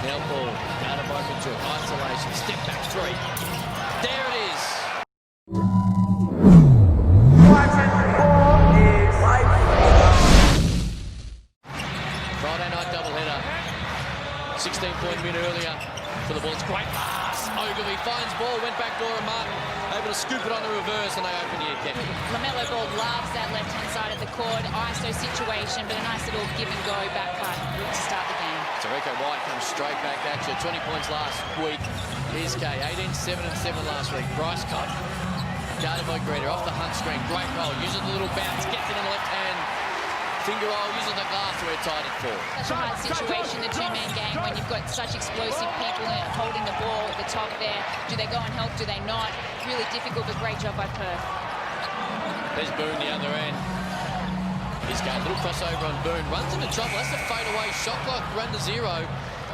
Now Ball, guarded by Mitchell, isolation, step back three. There it is. Friday night doubleheader. 16-point win earlier for the Bulls. Great pass. Ogilvy finds Ball, went back door and Martin able to scoop it on the reverse, and they open the again. LaMelo Ball loves that left-hand side of the court. ISO situation, but a nice little give-and-go back cut to start the game. So Rico White comes straight back at you. 20 points last week. Here's Kay, 18, 7 and 7 last week. Bryce Cott, guarded by Greta, off the Hunt screen. Great roll, uses the little bounce, gets it on the left hand. Finger roll, uses the glass where it's tied at 4. Such a hard situation, the two-man game, when you've got such explosive people holding the ball at the top there. Do they go and help? Do they not? Really difficult, but great job by Perth. There's Boone the other end. He's got a little crossover on Boone. Runs into trouble. That's a fadeaway shot clock run to 0.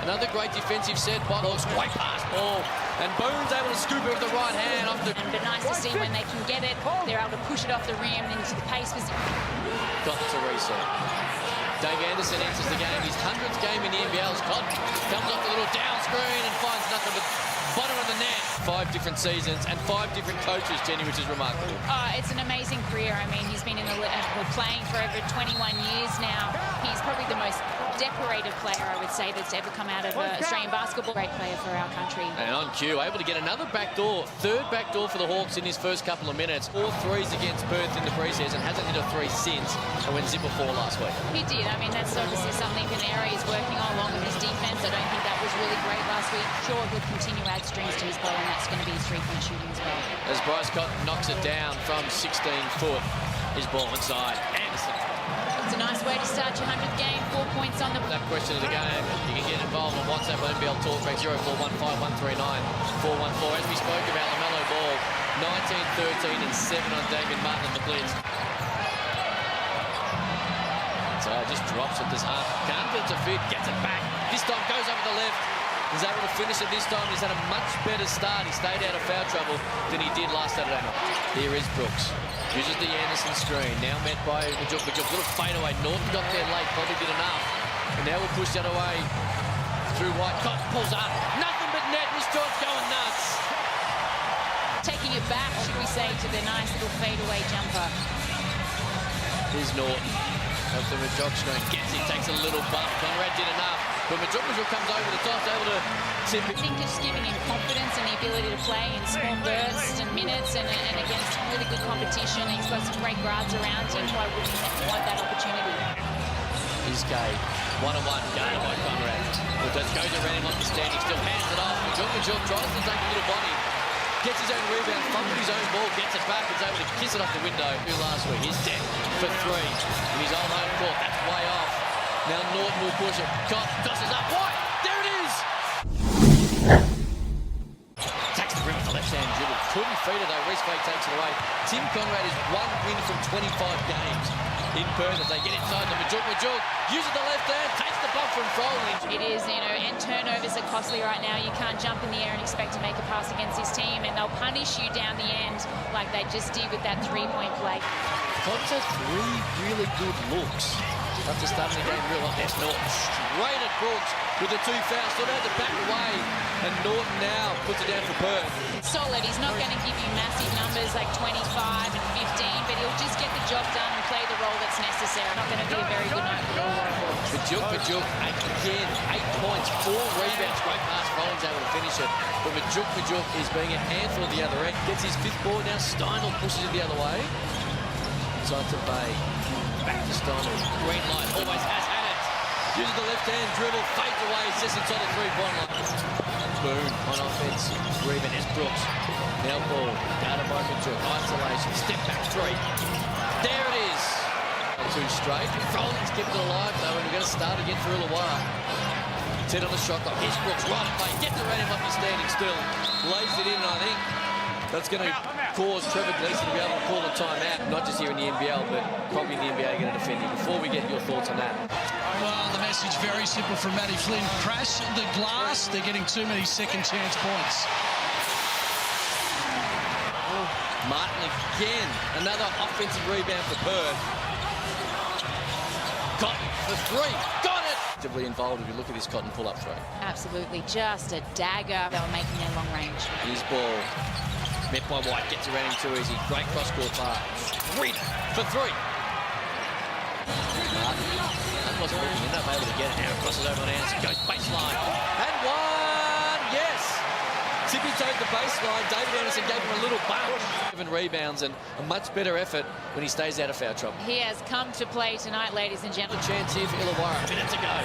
Another great defensive set by Hawks. Great pass ball. And Boone's able to scoop it with the right hand off the... But nice to see when they can get it, they're able to push it off the rim into the pace position. Got to reset. Dave Anderson enters the game. His 100th game in the NBL. Scott comes off the little down screen and finds nothing but bottom of the net. 5 different seasons and 5 different coaches, Jenny, which is remarkable. It's an amazing career. I mean, he's been in the playing for over 21 years now. He's probably the most decorated player, I would say, that's ever come out of Australian basketball. Great player for our country. And on cue, able to get another backdoor, third backdoor for the Hawks in his first couple of minutes. 4 threes against Perth in the preseason, hasn't hit a 3 since, and went 0 for 4 last week. He did. I mean, that's obviously something Canary is working on along with his defense. I don't think that was really great last week. Sure, he'll continue to add strings to his bow, and that's going to be his 3-point shooting as well. As Bryce Cotton knocks it down from 16 foot, his ball inside. Anderson. It's a nice way to start your 100th game. 4 points on the... That question of the game, you can get involved on WhatsApp or NBL Talk Track 0415 139 414. As we spoke about, LaMelo Ball, 19, 13 and 7 on Damien Martin and the Blitz. So just drops it this half. Can't get it to fit, gets it back. This time goes over the left. He's able to finish it this time. He's had a much better start. He stayed out of foul trouble than he did last Saturday night. Here is Brooks. Uses the Anderson screen. Now met by Majuk. Majuk, little fadeaway. Norton got there late. Probably did enough. And now we'll push that away through White. Cotton pulls up. Nothing but net. This George going nuts. Taking it back, should we say, to the nice little fadeaway jumper. Here's Norton. Off the Majuk screen. Gets it. Takes a little bump. Conrad did enough. But Majuk comes over the top, able to tip it. I think it's giving him confidence and the ability to play in small bursts and minutes and against really good competition. He's got some great guards around him, so I wouldn't want that opportunity. Here's Kay. 1-on-1, guarded by Conrad. Just goes around him like the standing, still hands it off. Majuk tries to take a little body. Gets his own rebound, fumbles his own ball, gets it back, is able to kiss it off the window. Last week, he's dead for 3 in his own home court. That's way off. Now Norton will push it. Tosses up. White! There it is! Attacks the rim with the left-hand dribble. Couldn't feed it though. Reese Fake takes it away. Tim Conrad is 1 win from 25 games in Perth as they get inside the Majuk. Majuk uses the left hand, takes the bump from Froling. It is, and turnovers are costly right now. You can't jump in the air and expect to make a pass against this team, and they'll punish you down the end like they just did with that 3-point play. Cobbs has 3 really good looks. After starting the game real well, there's Norton straight at Brooks with the 2 fouls. Still had to back away, and Norton now puts it down for Perth. Solid. He's not going to give you massive numbers like 25 and 15, but he'll just get the job done and play the role that's necessary. Not going to be a very good night for the All Majuk, 8 points, 4 rebounds. Great pass. Rollins able to finish it, but Majuk is being a handful at the other end. Gets his 5th ball now. Steinel pushes it the other way. Inside to Bay. Back to Steinel. Green light. Always has had it. Uses the left hand dribble. Fades away. Sits inside the 3-point line. Boone on offense. Rebound is Brooks. Now Ball. Guarded by Majuk. Isolation. Step back 3. There it is. 2 straight. Rollins kept it alive though, and we're going to start again for Illawarra. 10 on the shot clock. Here's Brooks. Right at play. Gets around him up. He's standing still. Lays it in, and I think that's going to cause Trevor Gleeson to be able to call a timeout, not just here in the NBL, but probably the NBA going to defend him. Before we get your thoughts on that. Well, the message very simple from Matty Flynn. Crash the glass. They're getting too many second chance points. Martin again. Another offensive rebound for Perth. Cotton for 3. Got it! actively involved if you look at this Cotton pull-up throw. Absolutely, just a dagger. They were making their long range. His ball, met by White, gets around him too easy. Great cross-court pass. Reed for three. Martin, that wasn't working enough, able to get it. Now crosses over on Anderson, goes baseline. And one, yes! Tippy-toed the baseline. David Anderson gave him a little bump. 7 rebounds and a much better effort when he stays out of foul trouble. He has come to play tonight, ladies and gentlemen. A chance here for Illawarra. Minute to go.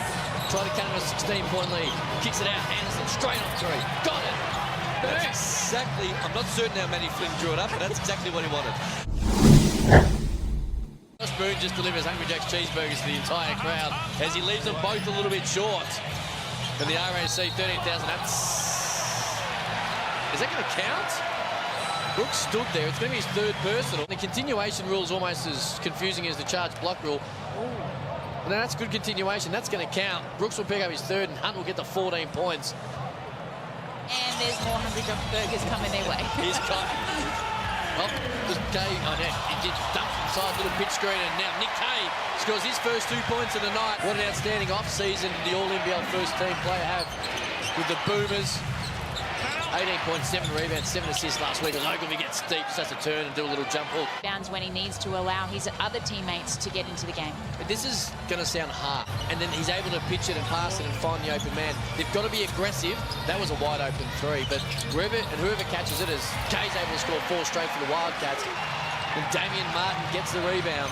Try to cut him a 16-point lead. Kicks it out. Anderson straight on three. Got it. That's exactly, I'm not certain how Matty Flynn drew it up, but that's exactly what he wanted. Spoon just delivers Hungry Jack's cheeseburgers to the entire crowd as he leaves them both a little bit short. And the RAC 13,000. Is that going to count? Brooks stood there. It's going to be his third personal. The continuation rule is almost as confusing as the charge block rule. Well, now that's good continuation. That's going to count. Brooks will pick up his third and Hunt will get the 14 points. And there's more Hungry Jack burgers coming their way. Here's Cotton. Well, there's Kay. Oh, no, he did dump inside little pitch screen, and now Nick Kay scores his first 2 points of the night. What an outstanding off-season did the All-NBL first-team player have with the Boomers. 18 points, 7 rebounds, 7 assists last week. Ogilvy gets deep, just has to turn and do a little jump hook. Bounds when he needs to allow his other teammates to get into the game. But this is going to sound hard. And then he's able to pitch it and pass it and find the open man. They've got to be aggressive. That was a wide open three. But whoever catches it, as Kay's able to score 4 straight for the Wildcats. And Damian Martin gets the rebound.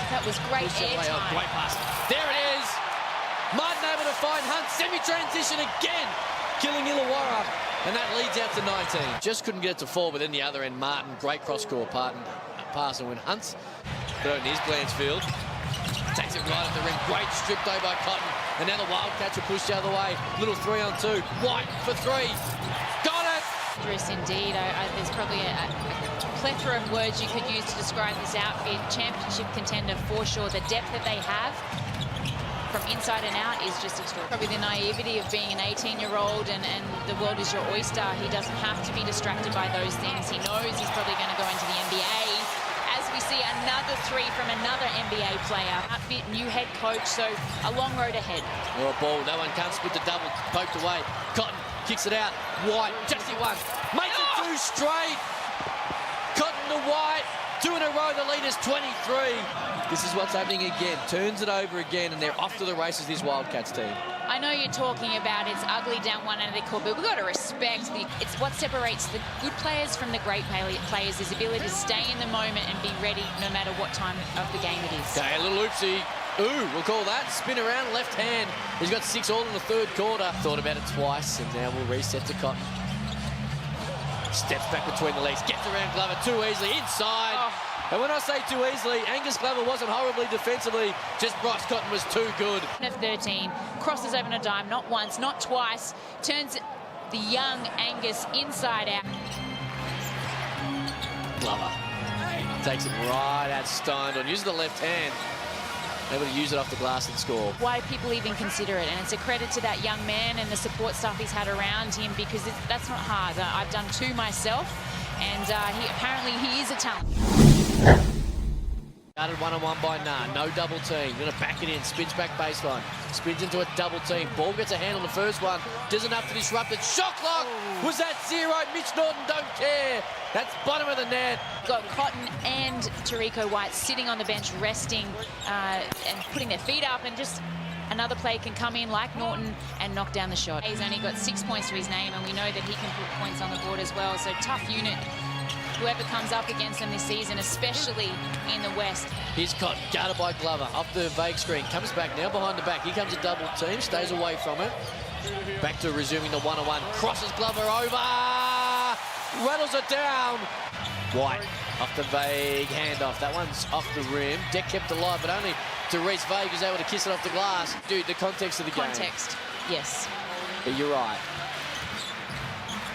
That was great airtime. Oh, great pass. There it is. Martin able to find Hunt. Semi-transition again. Killing Illawarra. And that leads out to 19. Just couldn't get it to fall, but then the other end, Martin, great cross-court pass, and when Hunt's thrown his Blanchfield, takes it right at the rim. Great strip though by Cotton. And now the Wildcats are pushed the other way. Little 3-on-2. White for 3. Got it! Dangerous indeed. There's probably a plethora of words you could use to describe this outfit. Championship contender for sure. The depth that they have from inside and out is just extraordinary. Probably the naivety of being an 18-year-old and the world is your oyster. He doesn't have to be distracted by those things. He knows he's probably going to go into the NBA. As we see another 3 from another NBA player. Outfit, new head coach, so a long road ahead. Oh, ball, that one can't split the double, poked away. Cotton kicks it out. White, just hit one. Makes it 2 straight. Cotton to White. 2 in a row, the lead is 23. This is what's happening again. Turns it over again, and they're off to the races, this Wildcats team. I know you're talking about it's ugly down one end of the court, but we've got to respect it's what separates the good players from the great players, his ability to stay in the moment and be ready no matter what time of the game it is. Okay, a little oopsie. Ooh, we'll call that. Spin around, left hand. He's got 6 all in the third quarter. Thought about it twice, and now we'll reset to Cotton. Steps back between the legs, gets around Glover too easily, inside. Oh. And when I say too easily, Angus Glover wasn't horribly defensively, just Bryce Cotton was too good. 13, crosses over on a dime, not once, not twice, turns the young Angus inside out. Glover takes it right at Steindl, uses the left hand, able to use it off the glass and score. Why people even consider it, and it's a credit to that young man and the support staff he's had around him, because that's not hard. I've done 2 myself, and apparently he is a talent. Started 1-on-1 by Nah, no double team. Gonna back it in, spins back baseline, spins into a double team. Ball gets a hand on the first one, does enough to disrupt it. Shot clock! Was that 0? Mitch Norton don't care. That's bottom of the net. Got Cotton and Tariko White sitting on the bench, resting and putting their feet up, and just another player can come in like Norton and knock down the shot. He's only got 6 points to his name, and we know that he can put points on the board as well. So tough unit. Whoever comes up against them this season, especially in the West. Here's Cotton, guarded by Glover, off the vague screen, comes back now behind the back. Here comes a double team, stays away from it. Back to resuming the 1-on-1, crosses Glover over, rattles it down. White, off the vague handoff, that one's off the rim. Deck kept alive, but only Therese Vague is able to kiss it off the glass. Dude, the context of the game. Context, yes. But you're right.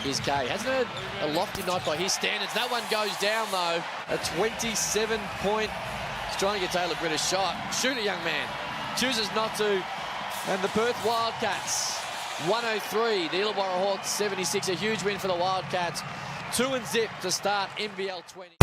Here's Kay. Hasn't had a lofty night by his standards. That one goes down, though. A 27-point. He's trying to get Taylor Britt a shot. Shoot it, young man. Chooses not to. And the Perth Wildcats, 103. The Illawarra Hawks, 76. A huge win for the Wildcats. 2-0 to start NBL 20.